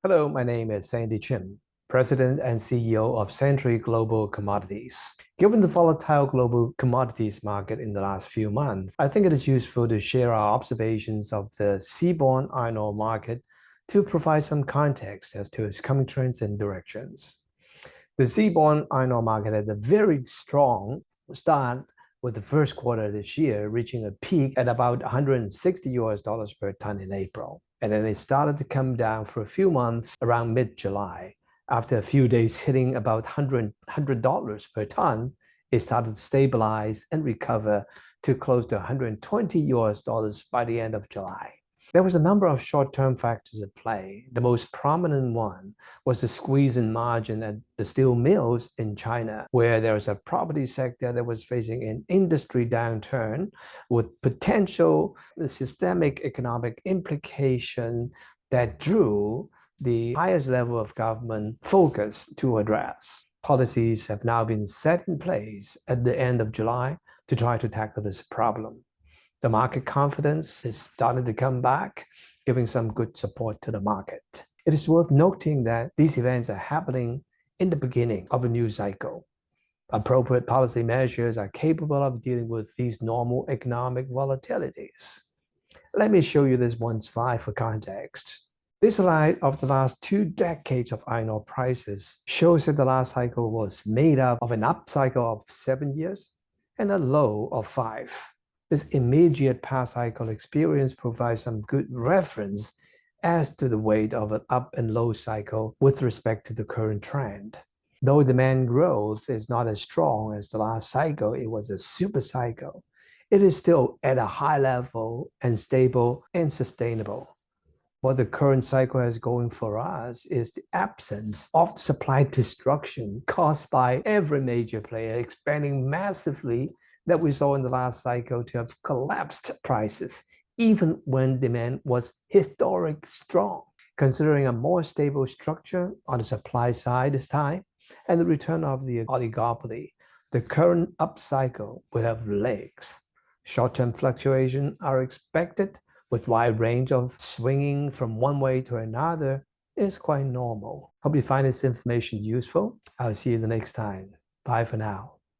Hello, my name is Sandy Chim, President and CEO of Century Global Commodities. Given the volatile global commodities market in the last few months, I think it is useful to share our observations of the seaborne iron ore market to provide some context as to its coming trends and directions. The seaborne iron ore market had a very strong start with the first quarter this year, reaching a peak at about 160 US dollars per ton in April. And then it started to come down for a few months around mid-July. After a few days hitting about $100 per ton, it started to stabilize and recover to close to 120 US dollars by the end of July. There was a number of short-term factors at play. The most prominent one was the squeeze in margin at the steel mills in China, where there was a property sector that was facing an industry downturn with potential systemic economic implication that drew the highest level of government focus to address. Policies have now been set in place at the end of July to try to tackle this problem. The market confidence is starting to come back, giving some good support to the market. It is worth noting that these events are happening in the beginning of a new cycle. Appropriate policy measures are capable of dealing with these normal economic volatilities. Let me show you this one slide for context. This slide of the last 2 decades of iron ore prices shows that the last cycle was made up of an up cycle of 7 years and a low of 5. This immediate past cycle experience provides some good reference as to the weight of an up and low cycle with respect to the current trend. Though demand growth is not as strong as the last cycle, it was a super cycle, it is still at a high level and stable and sustainable. What the current cycle has going for us is the absence of supply destruction caused by every major player expanding massively that we saw in the last cycle to have collapsed prices, even when demand was historic strong. Considering a more stable structure on the supply side this time, and the return of the oligopoly, the current upcycle will have legs. Short-term fluctuations are expected, with wide range of swinging from one way to another is quite normal. Hope you find this information useful. I'll see you the next time. Bye for now.